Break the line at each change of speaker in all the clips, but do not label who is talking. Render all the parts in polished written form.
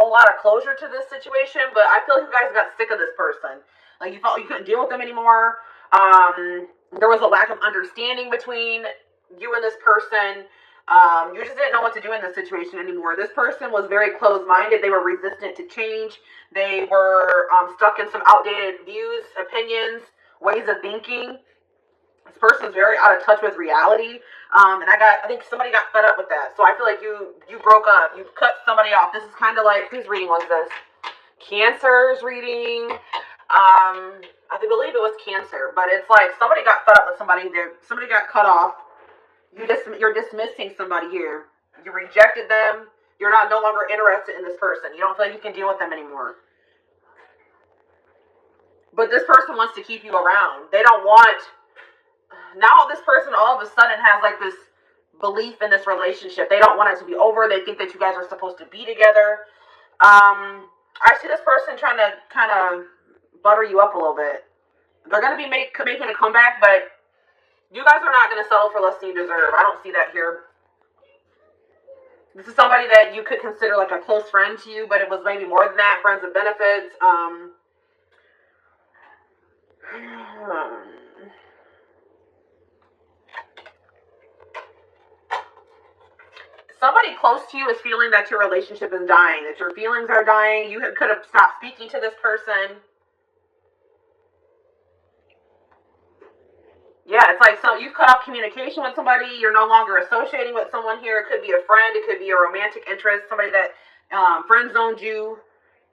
whole lot of closure to this situation, but I feel like you guys got sick of this person. Like, you felt you couldn't deal with them anymore. There was a lack of understanding between you and this person. You just didn't know what to do in this situation anymore. This person was very closed-minded. They were resistant to change. They were stuck in some outdated views, opinions, ways of thinking. This person's very out of touch with reality. And I think somebody got fed up with that. So I feel like you broke up. You cut somebody off. This is kind of like, whose reading was this? Cancer's reading. I believe it was Cancer. But it's like somebody got fed up with somebody. Somebody got cut off. You're dismissing somebody here. You rejected them. You're no longer interested in this person. You don't feel like you can deal with them anymore. But this person wants to keep you around. They don't want... Now this person all of a sudden has like this belief in this relationship. They don't want it to be over. They think that you guys are supposed to be together. I see this person trying to kind of butter you up a little bit. They're going to be making a comeback, but you guys are not going to settle for less than you deserve. I don't see that here. This is somebody that you could consider like a close friend to you, but it was maybe more than that. Friends with benefits. Somebody close to you is feeling that your relationship is dying, that your feelings are dying. You could have stopped speaking to this person. Yeah, it's like you've cut off communication with somebody. You're no longer associating with someone here. It could be a friend. It could be a romantic interest. Somebody that friend zoned you.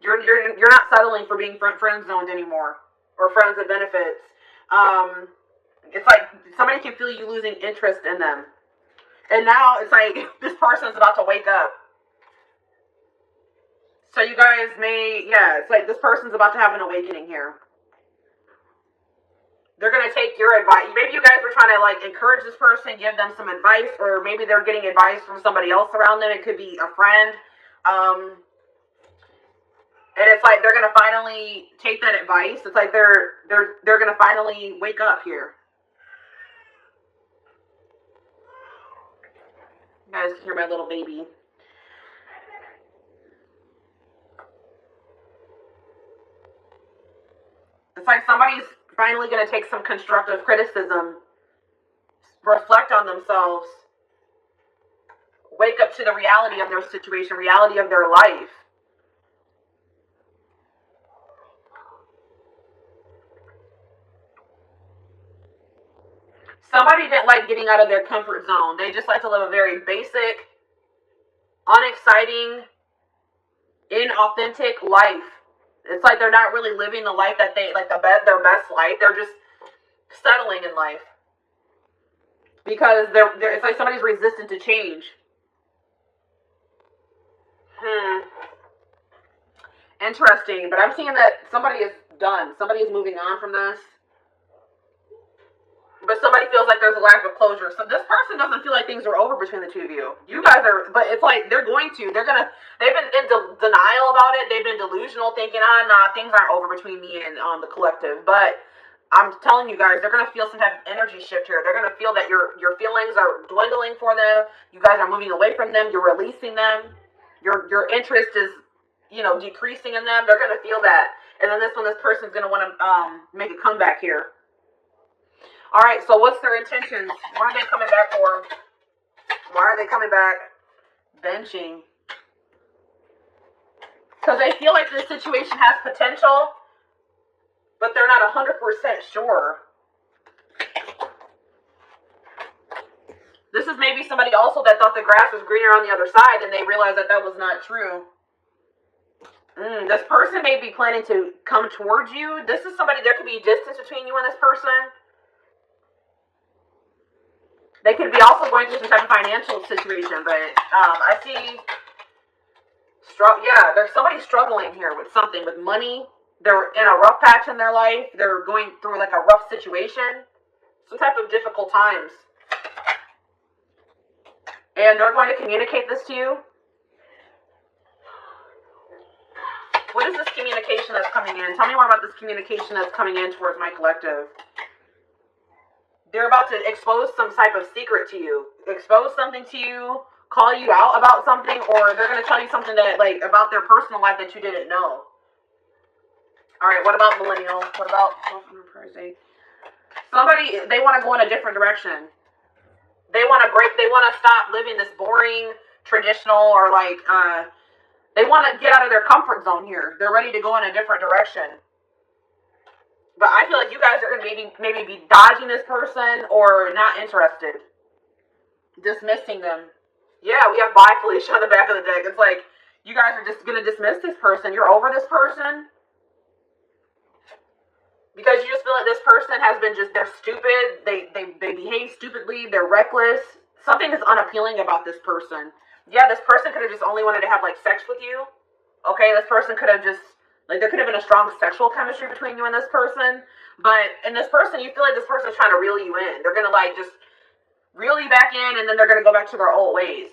You're not settling for being friend zoned anymore, or friends with benefits. It's like somebody can feel you losing interest in them. And now it's like this person's about to wake up. So you guys it's like this person's about to have an awakening here. They're going to take your advice. Maybe you guys were trying to like encourage this person, give them some advice, or maybe they're getting advice from somebody else around them. It could be a friend. And it's like they're going to finally take that advice. It's like they're going to finally wake up here. You guys can hear my little baby. It's like somebody's finally going to take some constructive criticism, reflect on themselves, wake up to the reality of their situation, reality of their life. Somebody didn't like getting out of their comfort zone. They just like to live a very basic, unexciting, inauthentic life. It's like they're not really living the life that they like, their best life. They're just settling in life because it's like somebody's resistant to change. Interesting, but I'm seeing that somebody is done. Somebody is moving on from this. But somebody feels like there's a lack of closure. So this person doesn't feel like things are over between the two of you. You guys are, but it's like they've been in denial about it. They've been delusional, thinking, nah, things aren't over between me and the collective. But I'm telling you guys, they're going to feel some type of energy shift here. They're going to feel that your feelings are dwindling for them. You guys are moving away from them. You're releasing them. Your interest is, decreasing in them. They're going to feel that. And then this person's going to want to make a comeback here. All right, so what's their intentions? What are they coming back for? Why are they coming back? Benching. Because they feel like this situation has potential, but they're not 100% sure. This is maybe somebody also that thought the grass was greener on the other side, and they realized that was not true. This person may be planning to come towards you. This is somebody, there could be distance between you and this person. They could be also going through some type of financial situation, but I see, there's somebody struggling here with something, with money. They're in a rough patch in their life. They're going through like a rough situation, some type of difficult times. And they're going to communicate this to you. What is this communication that's coming in? Tell me more about this communication that's coming in towards my collective. They're about to expose some type of secret to you. Expose something to you, call you out about something, or they're going to tell you something that, like, about their personal life that you didn't know. All right, what about millennial? What about somebody, they want to go in a different direction. They want to stop living this boring, traditional, or like, they want to get out of their comfort zone here. They're ready to go in a different direction. But I feel like you guys are going to maybe be dodging this person or not interested. Dismissing them. Yeah, we have bye Felicia on the back of the deck. It's like, you guys are just going to dismiss this person. You're over this person. Because you just feel like this person has been just, they're stupid. They behave stupidly. They're reckless. Something is unappealing about this person. Yeah, this person could have just only wanted to have, like, sex with you. Okay, this person could have just, like, there could have been a strong sexual chemistry between you and this person. But in this person, you feel like this person's trying to reel you in. They're going to, like, just reel you back in, and then they're going to go back to their old ways.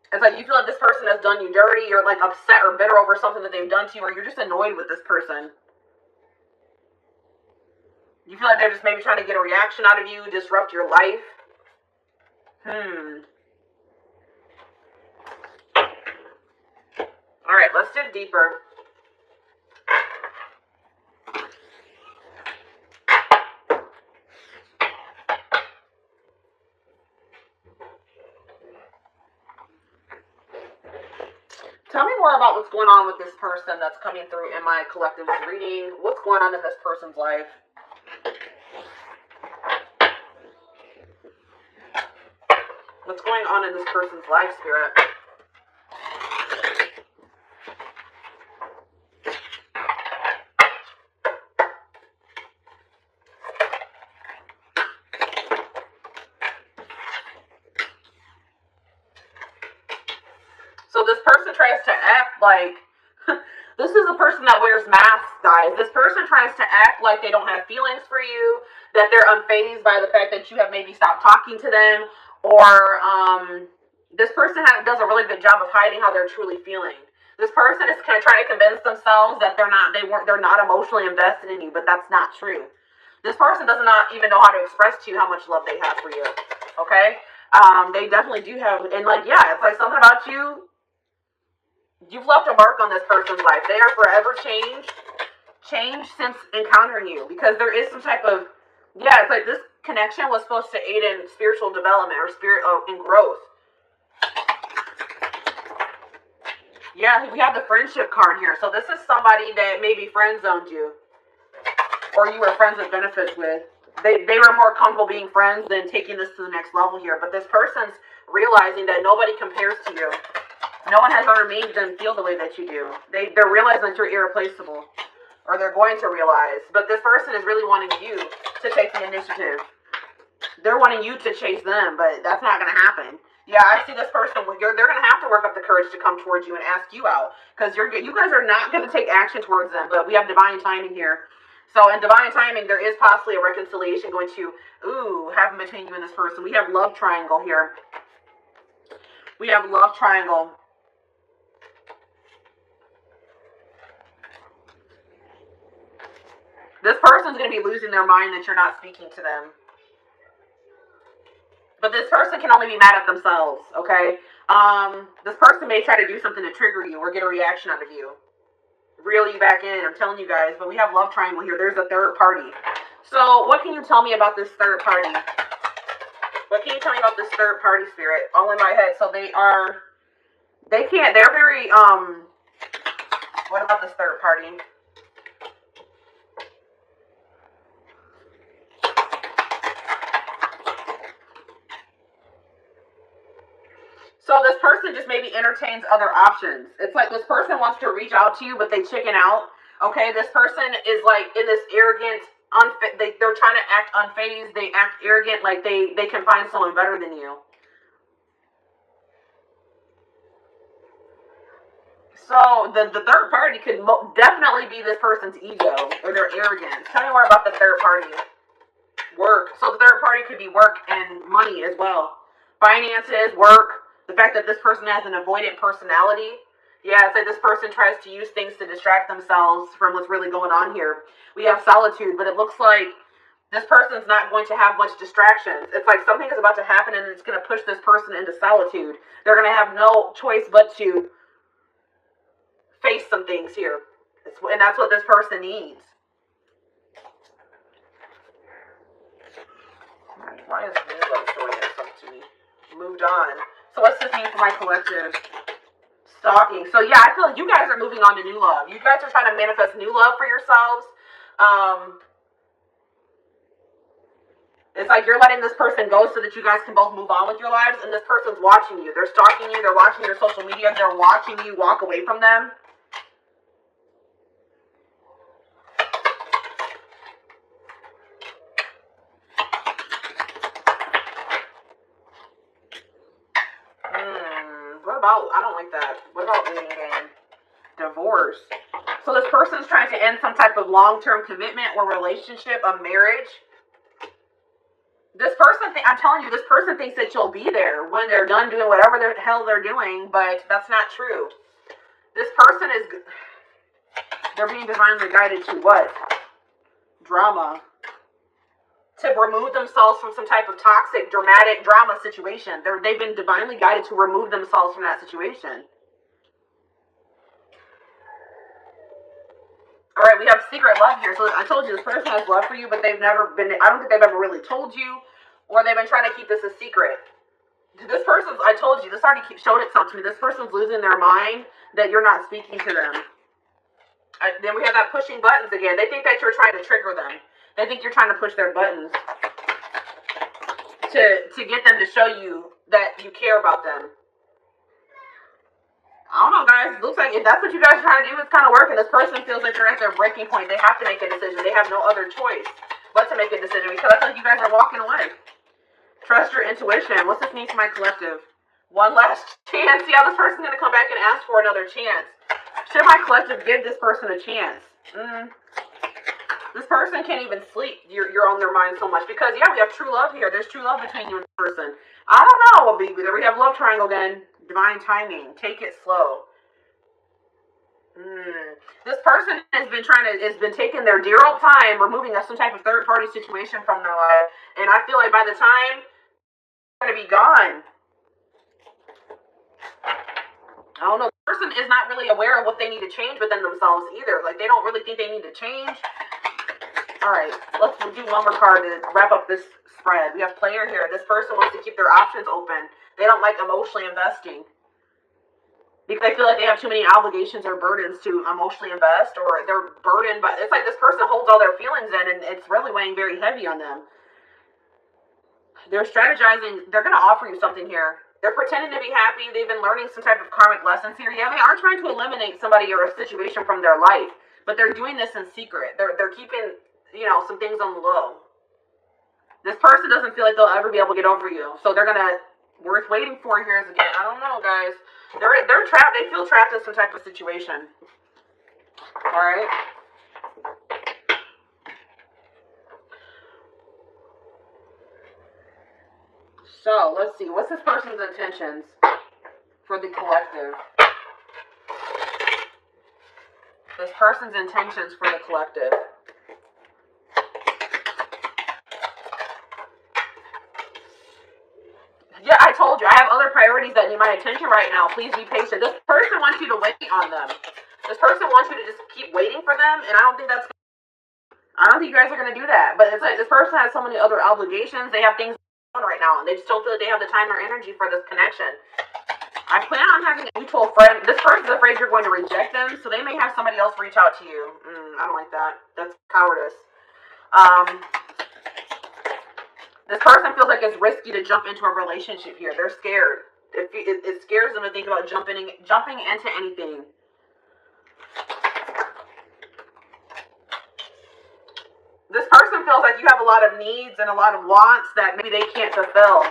It's like you feel like this person has done you dirty. You're, like, upset or bitter over something that they've done to you, or you're just annoyed with this person. You feel like they're just maybe trying to get a reaction out of you, disrupt your life. All right, let's dig deeper. Tell me more about what's going on with this person that's coming through in my collective reading. What's going on in this person's life? What's going on in this person's life, Spirit? So this person tries to act like, this is a person that wears masks, guys. This person tries to act like they don't have feelings for you, that they're unfazed by the fact that you have maybe stopped talking to them, or this person does a really good job of hiding how they're truly feeling. This person is kind of trying to convince themselves that they're not emotionally invested in you, but that's not true. This person does not even know how to express to you how much love they have for you. Okay? They definitely do have, and like, yeah, it's like something about you. You've left a mark on this person's life. They are forever changed since encountering you, because there is some type of, yeah, it's like this connection was supposed to aid in spiritual development or in growth. Yeah, we have the friendship card here. So this is somebody that maybe friend zoned you, or you were friends with benefits with. They were more comfortable being friends than taking this to the next level here. But this person's realizing that nobody compares to you. No one has ever made them feel the way that you do. They're realizing that you're irreplaceable, or they're going to realize. But this person is really wanting you to take the initiative. They're wanting you to chase them, but that's not going to happen. Yeah, I see this person. They're going to have to work up the courage to come towards you and ask you out, because you guys are not going to take action towards them. But we have divine timing here. So in divine timing, there is possibly a reconciliation going to happen between you and this person. We have love triangle here. We have love triangle. This person's going to be losing their mind that you're not speaking to them. But this person can only be mad at themselves, okay? This person may try to do something to trigger you or get a reaction out of you. Reel you back in, I'm telling you guys. But we have love triangle here. There's a third party. So what can you tell me about this third party? What can you tell me about this third party, Spirit? All in my head. So they're very, what about this third party? So this person just maybe entertains other options. It's like this person wants to reach out to you, but they chicken out. Okay, this person is like in this arrogant, they're trying to act unfazed. They act arrogant, like they can find someone better than you. So the third party could definitely be this person's ego or their arrogance. Tell me more about the third party. Work. So the third party could be work and money as well. Finances, work. The fact that this person has an avoidant personality. Yeah, it's like this person tries to use things to distract themselves from what's really going on here. We have solitude, but it looks like This person's not going to have much distractions. It's like something is about to happen and it's going to push this person into solitude. They're going to have no choice but to face some things here. And that's what this person needs. Why is New Love showing us something to me? Moved on. So what's this mean for my collective? Stalking. So yeah, I feel like you guys are moving on to new love. You guys are trying to manifest new love for yourselves. It's like you're letting this person go so that you guys can both move on with your lives, and this person's watching you. They're stalking you. They're watching your social media. They're watching you walk away from them. What about, I don't like that. What about divorce? So this person's trying to end some type of long-term commitment or relationship, a marriage. This person, I'm telling you, this person thinks that you'll be there when they're done doing whatever the hell they're doing, but that's not true. This person is, they're being divinely guided to what? Drama. To remove themselves from some type of toxic, dramatic drama situation. They've been divinely guided to remove themselves from that situation. All right, we have secret love here. So I told you this person has love for you, but they've never been, I don't think they've ever really told you, or they've been trying to keep this a secret. This person's, I told you, this already showed itself to me. This person's losing their mind that you're not speaking to them. Then we have that pushing buttons again. They think that you're trying to trigger them. They think you're trying to push their buttons to get them to show you that you care about them. I don't know, guys. Looks like if that's what you guys are trying to do, it's kind of working. This person feels like they're at their breaking point. They have to make a decision. They have no other choice but to make a decision because I feel like you guys are walking away. Trust your intuition. What's this mean for my collective? One last chance. Yeah, this person's going to come back and ask for another chance. Should my collective give this person a chance? This person can't even sleep. You're on their mind so much because, yeah, we have true love here. There's true love between you and this person. I don't know. We have love triangle again. Divine timing. Take it slow. This person has been taking their dear old time removing some type of third party situation from their life. And I feel like by the time they're going to be gone, I don't know. The person is not really aware of what they need to change within themselves either. Like, they don't really think they need to change. All right, let's do one more card to wrap up this spread. We have player here. This person wants to keep their options open. They don't like emotionally investing because they feel like they have too many obligations or burdens to emotionally invest, or they're burdened by, it's like this person holds all their feelings in and it's really weighing very heavy on them. They're strategizing. They're going to offer you something here. They're pretending to be happy. They've been learning some type of karmic lessons here. Yeah, they are trying to eliminate somebody or a situation from their life, but they're doing this in secret. They're keeping, some things on the low. This person doesn't feel like they'll ever be able to get over you, so they're gonna, worth waiting for here is again, I don't know, guys. They're trapped. They feel trapped in some type of situation. All right. So let's see. What's this person's intentions for the collective? This person's intentions for the collective. Yeah, I told you. I have other priorities that need my attention right now. Please be patient. This person wants you to wait on them. This person wants you to just keep waiting for them, and I don't think you guys are going to do that. But it's like this person has so many other obligations. They have things on right now, and they just don't feel like they have the time or energy for this connection. I plan on having a mutual friend. This person's afraid you're going to reject them, so they may have somebody else reach out to you. I don't like that. That's cowardice. This person feels like it's risky to jump into a relationship here. They're scared. It scares them to think about jumping into anything. This person feels like you have a lot of needs and a lot of wants that maybe they can't fulfill.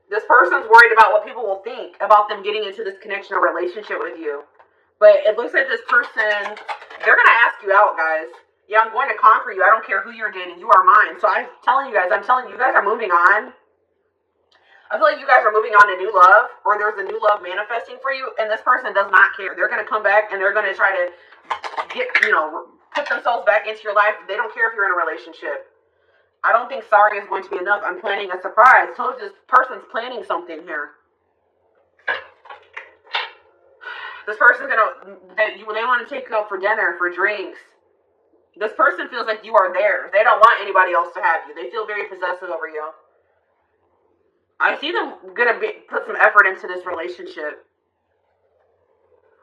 This person's worried about what people will think about them getting into this connection or relationship with you. But it looks like this person, they're going to ask you out, guys. Yeah, I'm going to conquer you. I don't care who you're dating. You are mine. So I'm telling you guys are moving on. I feel like you guys are moving on to new love, or there's a new love manifesting for you, and this person does not care. They're going to come back, and they're going to try to put themselves back into your life. They don't care if you're in a relationship. I don't think sorry is going to be enough. I'm planning a surprise. I told you this person's planning something here. This person's they want to take you out for dinner, for drinks. This person feels like you are theirs. They don't want anybody else to have you. They feel very possessive over you. I see them put some effort into this relationship.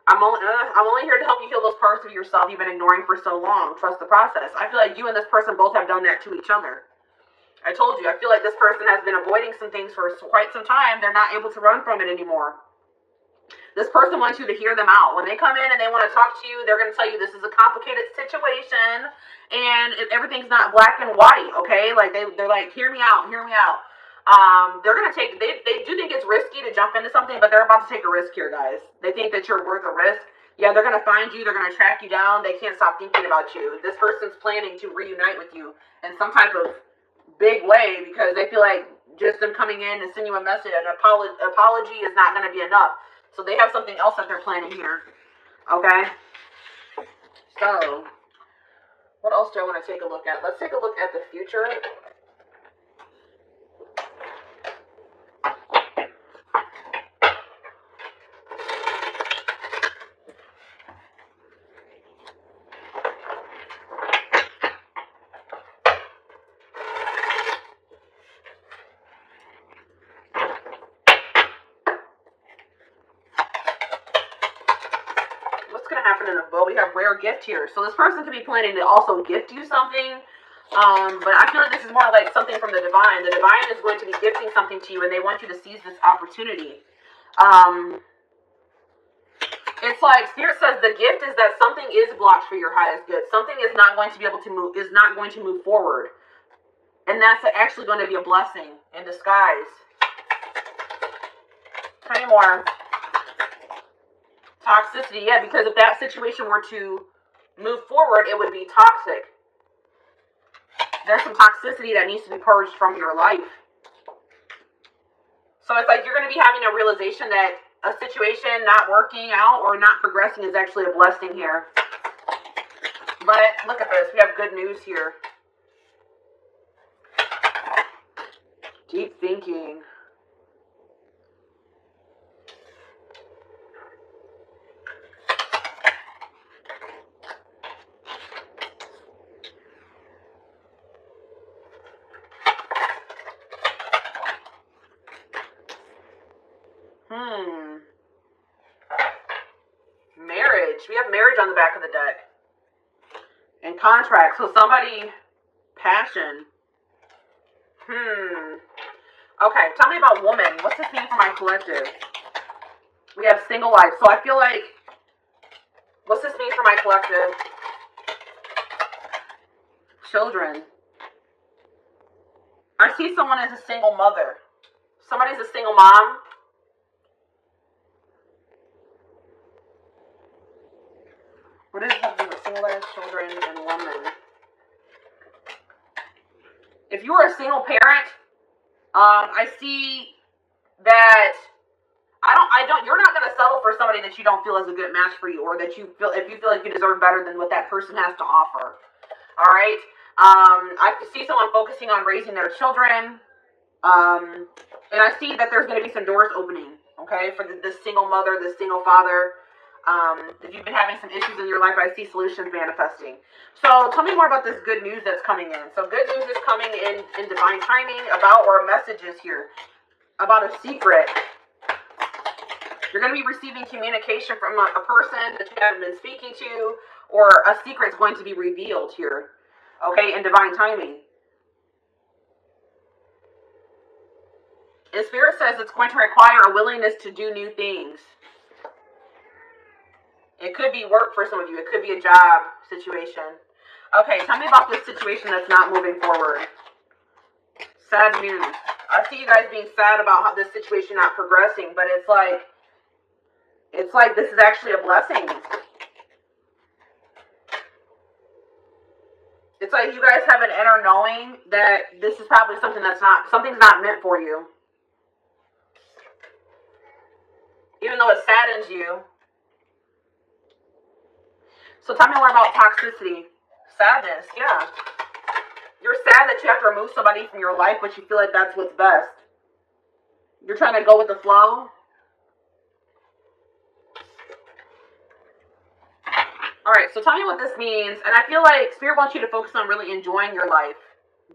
I'm only here to help you heal those parts of yourself you've been ignoring for so long. Trust the process. I feel like you and this person both have done that to each other. I told you, I feel like this person has been avoiding some things for quite some time. They're not able to run from it anymore. This person wants you to hear them out. When they come in and they want to talk to you, they're going to tell you this is a complicated situation and everything's not black and white, okay? Like, they're like, hear me out, hear me out. They're going to take, they do think it's risky to jump into something, but they're about to take a risk here, guys. They think that you're worth a risk. Yeah, they're going to find you. They're going to track you down. They can't stop thinking about you. This person's planning to reunite with you in some type of big way because they feel like just them coming in and sending you a message, an apology is not going to be enough. So they have something else that they're planning here. Okay? So, what else do I want to take a look at? Let's take a look at the future. Well, we have rare gift here. So this person could be planning to also gift you something. But I feel like this is more like something from the divine. The divine is going to be gifting something to you and they want you to seize this opportunity. It's like Spirit says the gift is that something is blocked for your highest good. Something is not going to be able to move, is not going to move forward. And that's actually going to be a blessing in disguise. Tell me more. Toxicity, yeah, because if that situation were to move forward, it would be toxic. There's some toxicity that needs to be purged from your life. So it's like you're going to be having a realization that a situation not working out or not progressing is actually a blessing here. But look at this. We have good news here. Deep thinking. Marriage. We have marriage on the back of the deck. And contract. So somebody, passion. Okay, tell me about woman. What's this mean for my collective? We have single life. So I feel like, what's this mean for my collective? Children. I see someone as a single mother. Somebody's a single mom. What does it have to do with single life, children, and woman? If you are a single parent, I see that you're not going to settle for somebody that you don't feel is a good match for you, or that you feel, if you feel like you deserve better than what that person has to offer. All right. I see someone focusing on raising their children. And I see that there's going to be some doors opening. Okay. For this single mother, this single father. If you've been having some issues in your life, I see solutions manifesting. So tell me more about this good news that's coming in. So good news is coming in divine timing about, or messages here about a secret. You're going to be receiving communication from a person that you haven't been speaking to, or a secret is going to be revealed here. Okay, in divine timing. And Spirit says it's going to require a willingness to do new things. It could be work for some of you. It could be a job situation. Okay, tell me about this situation that's not moving forward. Sad news. I see you guys being sad about how this situation not progressing, but it's like this is actually a blessing. It's like you guys have an inner knowing that this is probably something's not meant for you. Even though it saddens you. So tell me more about toxicity. Sadness, yeah. You're sad that you have to remove somebody from your life, but you feel like that's what's best. You're trying to go with the flow. Alright, so tell me what this means. And I feel like Spirit wants you to focus on really enjoying your life.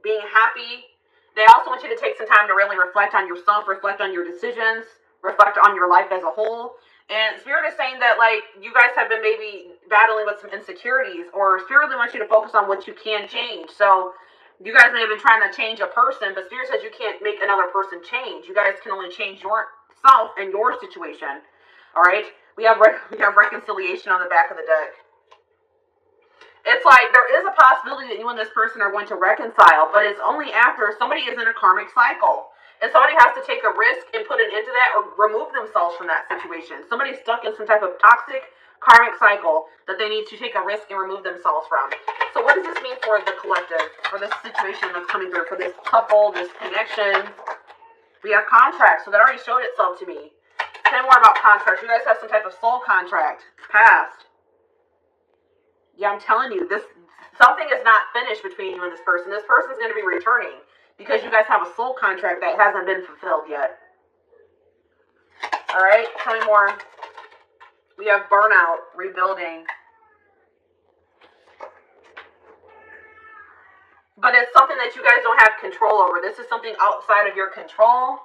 Being happy. They also want you to take some time to really reflect on yourself, reflect on your decisions, reflect on your life as a whole. And Spirit is saying that, like, you guys have been maybe battling with some insecurities, or Spirit really wants you to focus on what you can change. So you guys may have been trying to change a person, but Spirit says you can't make another person change. You guys can only change yourself and your situation. Alright? We have reconciliation on the back of the deck. It's like there is a possibility that you and this person are going to reconcile, but it's only after somebody is in a karmic cycle. And somebody has to take a risk and put an end to that, or remove themselves from that situation. Somebody's stuck in some type of toxic karmic cycle that they need to take a risk and remove themselves from. So what does this mean for the collective, for this situation that's coming through, for this couple, this connection? We have contracts, so that already showed itself to me. Tell me more about contracts. You guys have some type of soul contract, past. Yeah, I'm telling you, something is not finished between you and this person. This person is going to be returning because you guys have a soul contract that hasn't been fulfilled yet. All right, tell me more. We have burnout, rebuilding. But it's something that you guys don't have control over. This is something outside of your control.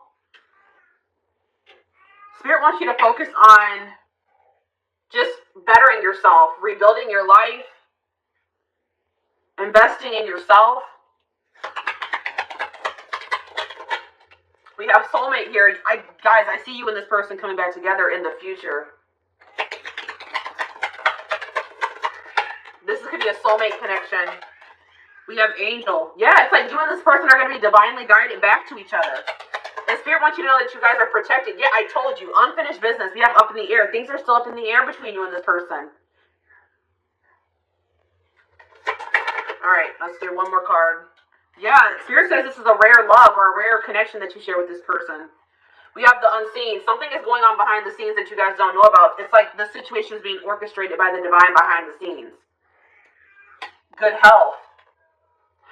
Spirit wants you to focus on just bettering yourself, rebuilding your life, investing in yourself. We have soulmate here. Guys, I see you and this person coming back together in the future. This could be a soulmate connection. We have angel. Yeah, it's like you and this person are going to be divinely guided back to each other. And Spirit wants you to know that you guys are protected. Yeah, I told you. Unfinished business. We have up in the air. Things are still up in the air between you and this person. Alright, let's do one more card. Yeah, Spirit says this is a rare love or a rare connection that you share with this person. We have the unseen. Something is going on behind the scenes that you guys don't know about. It's like the situation is being orchestrated by the divine behind the scenes. Good health.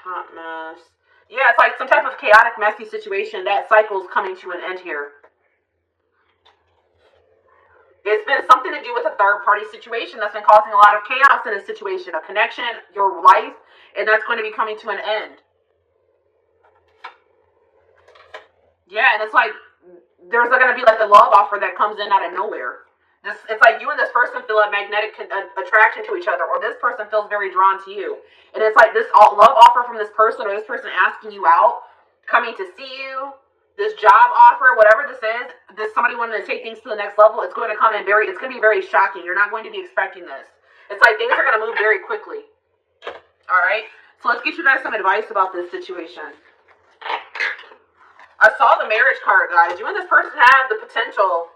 Hot mess. Yeah, it's like some type of chaotic, messy situation. That cycle is coming to an end here. It's been something to do with a third-party situation that's been causing a lot of chaos in a situation, a connection, your life, and that's going to be coming to an end. Yeah, and it's like there's going to be like a love offer that comes in out of nowhere. It's like you and this person feel a magnetic attraction to each other, or this person feels very drawn to you. And it's like this love offer from this person, or this person asking you out, coming to see you, this job offer, whatever this is, somebody wanting to take things to the next level, it's going to come in it's going to be very shocking. You're not going to be expecting this. It's like things are going to move very quickly. All right? So let's get you guys some advice about this situation. I saw the marriage card, guys. You and this person have the potential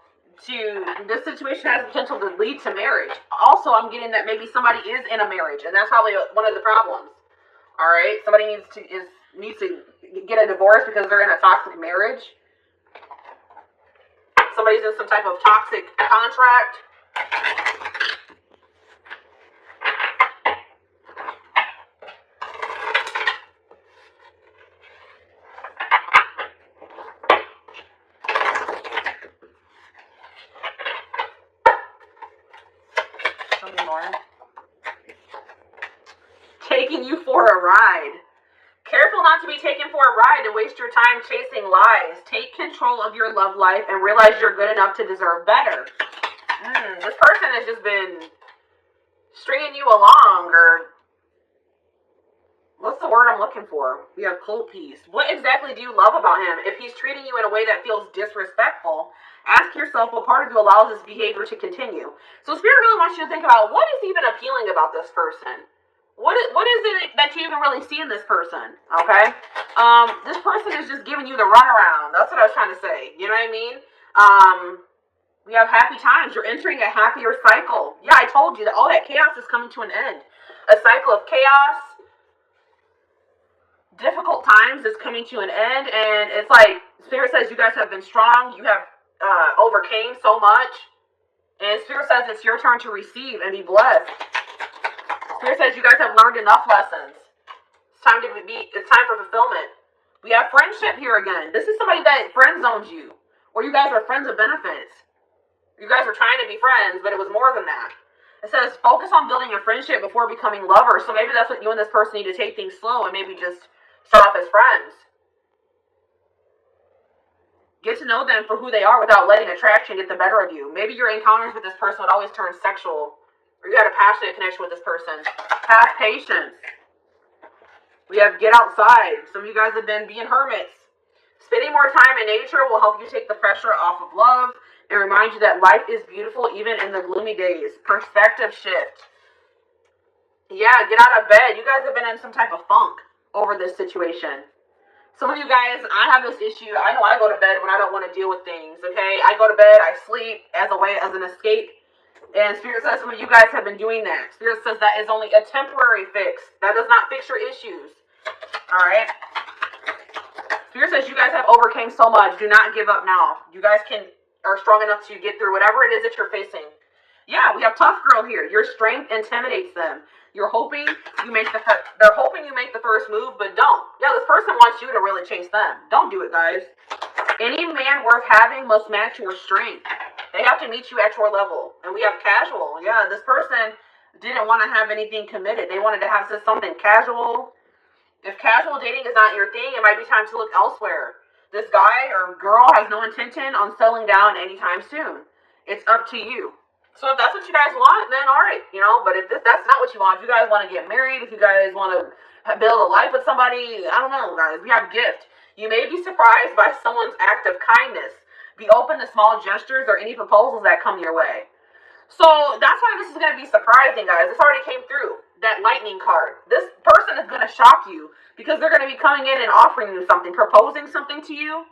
this situation has the potential to lead to marriage. Also, I'm getting that maybe somebody is in a marriage, and that's probably one of the problems. All right, somebody needs to get a divorce because they're in a toxic marriage. Somebody's in some type of toxic contract. Taking you for a ride. Careful not to be taken for a ride and waste your time chasing lies. Take control of your love life and realize you're good enough to deserve better. This person has just been stringing you along, or what's the word I'm looking for? We have cold peace. What exactly do you love about him? If he's treating you in a way that feels disrespectful, ask yourself what part of you allows this behavior to continue. So Spirit really wants you to think about what is even appealing about this person. What is it that you even really see in this person? Okay? This person is just giving you the runaround. That's what I was trying to say. You know what I mean? We have happy times. You're entering a happier cycle. Yeah, I told you that all that chaos is coming to an end. A cycle of chaos, difficult times is coming to an end. And it's like, Spirit says you guys have been strong. You have overcame so much. And Spirit says it's your turn to receive and be blessed. Spirit says you guys have learned enough lessons. It's time for fulfillment. We have friendship here again. This is somebody that friend zones you, or you guys are friends of benefits. You guys were trying to be friends, but it was more than that. It says focus on building a friendship before becoming lovers. So maybe that's what you and this person need to take things slow and maybe just start off as friends. Get to know them for who they are without letting attraction get the better of you. Maybe your encounters with this person would always turn sexual, or you had a passionate connection with this person. Have patience. We have get outside. Some of you guys have been being hermits. Spending more time in nature will help you take the pressure off of love and remind you that life is beautiful even in the gloomy days. Perspective shift. Yeah, get out of bed. You guys have been in some type of funk over this situation. Some of you guys, I have this issue. I know I go to bed when I don't want to deal with things, okay? I go to bed, I sleep as an escape. And Spirit says some of you guys have been doing that. Spirit says that is only a temporary fix. That does not fix your issues. Alright? Spirit says you guys have overcame so much. Do not give up now. You guys are strong enough to get through whatever it is that you're facing. Yeah, we have tough girl here. Your strength intimidates them. They're hoping you make the first move, but don't. Yeah, this person wants you to really chase them. Don't do it, guys. Any man worth having must match your strength. They have to meet you at your level. And we have casual. Yeah, this person didn't want to have anything committed. They wanted to have something casual. If casual dating is not your thing, it might be time to look elsewhere. This guy or girl has no intention on settling down anytime soon. It's up to you. So if that's what you guys want, then all right, But if that's not what you want, if you guys want to get married, if you guys want to build a life with somebody, I don't know, guys. We have a gift. You may be surprised by someone's act of kindness. Be open to small gestures or any proposals that come your way. So that's why this is going to be surprising, guys. This already came through. That lightning card. This person is going to shock you because they're going to be coming in and offering you something, proposing something to you,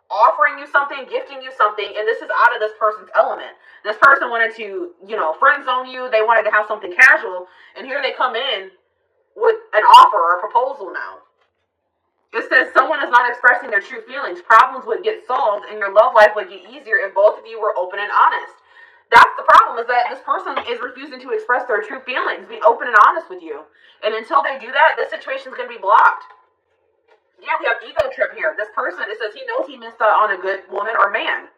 offering you something, gifting you something, and this is out of this person's element. This person wanted to, friend zone you. They wanted to have something casual, and here they come in with an offer or a proposal now. It says someone is not expressing their true feelings. Problems would get solved and your love life would get easier if both of you were open and honest. That's the problem, is that this person is refusing to express their true feelings, be open and honest with you. And until they do that, this situation is going to be blocked. Yeah, we have ego trip here. This person, it says he knows he missed out on a good woman or man.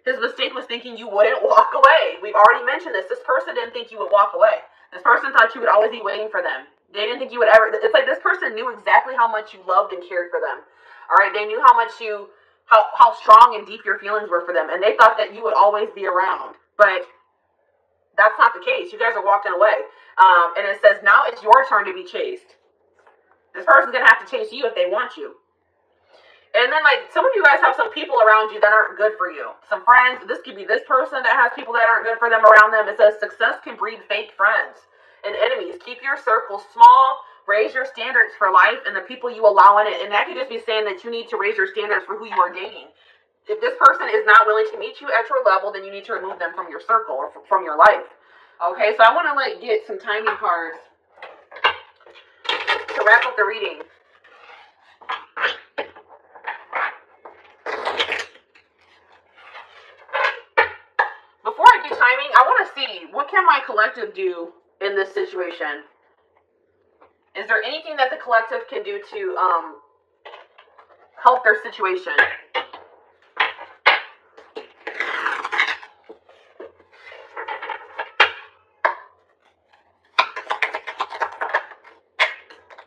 His mistake was thinking you wouldn't walk away. We've already mentioned this. This person didn't think you would walk away. This person thought you would always be waiting for them. They didn't think you would ever. It's like this person knew exactly how much you loved and cared for them. All right, they knew how much how strong and deep your feelings were for them, and they thought that you would always be around. But that's not the case. You guys are walking away. And it says now it's your turn to be chased. This person's gonna have to chase you if they want you. And then, some of you guys have some people around you that aren't good for you. Some friends. This could be this person that has people that aren't good for them around them. It says success can breed fake friends and enemies. Keep your circle small. Raise your standards for life and the people you allow in it. And that could just be saying that you need to raise your standards for who you are dating. If this person is not willing to meet you at your level, then you need to remove them from your circle or from your life. Okay, so I want to get some timing cards to wrap up the reading. Before I do timing, I want to see, what can my collective do in this situation? Is there anything that the collective can do to help their situation?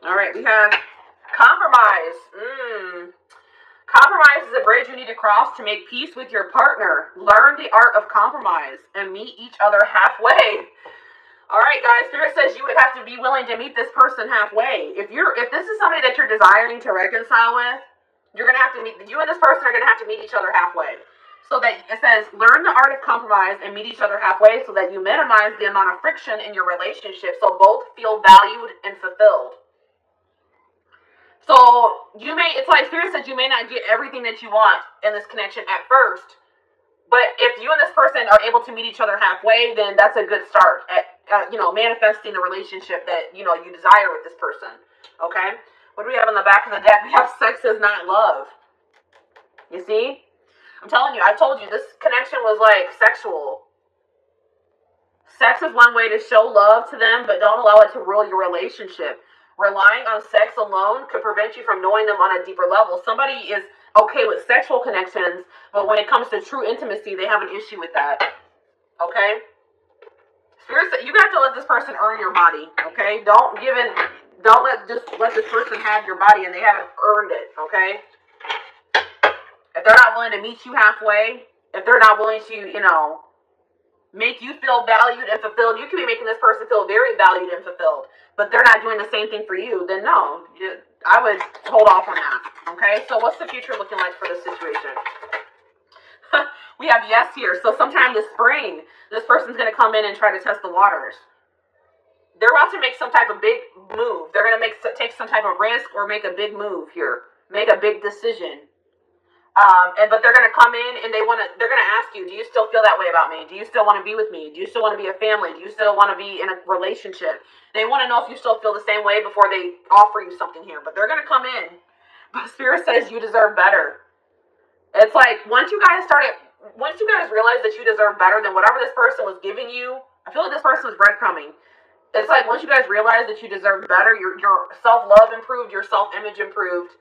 All right, we have compromise. Compromise is a bridge you need to cross to make peace with your partner. Learn the art of compromise and meet each other halfway. All right, guys, Spirit says you would have to be willing to meet this person halfway. If this is somebody that you're desiring to reconcile with, you're going to have to meet, you and this person are going to have to meet each other halfway. So that it says, learn the art of compromise and meet each other halfway so that you minimize the amount of friction in your relationship so both feel valued and fulfilled. So it's like Spirit says you may not get everything that you want in this connection at first. But if you and this person are able to meet each other halfway, then that's a good start at manifesting the relationship that, you desire with this person. Okay? What do we have on the back of the deck? We have sex is not love. You see? I'm telling you, I told you, this connection was sexual. Sex is one way to show love to them, but don't allow it to rule your relationship. Relying on sex alone could prevent you from knowing them on a deeper level. Somebody is okay with sexual connections, but when it comes to true intimacy, they have an issue with that. Okay? Spirit, you have to let this person earn your body. Okay? Don't let this person have your body and they haven't earned it. Okay? If they're not willing to meet you halfway, if they're not willing to, make you feel valued and fulfilled, you can be making this person feel very valued and fulfilled, but they're not doing the same thing for you, then no, I would hold off on that. Okay, so what's the future looking like for this situation? We have yes here. So sometime this spring, this person's going to come in and try to test the waters. They're about to make some type of big move. They're going to take some type of risk or make a big move here, make a big decision. But they're going to come in and they're going to ask you, do you still feel that way about me? Do you still want to be with me? Do you still want to be a family? Do you still want to be in a relationship? They want to know if you still feel the same way before they offer you something here. But they're going to come in. But Spirit says you deserve better. It's like, once you guys realize that you deserve better than whatever this person was giving you, I feel like this person was breadcrumbing. It's like, once you guys realize that you deserve better, your self-love improved, your self-image improved,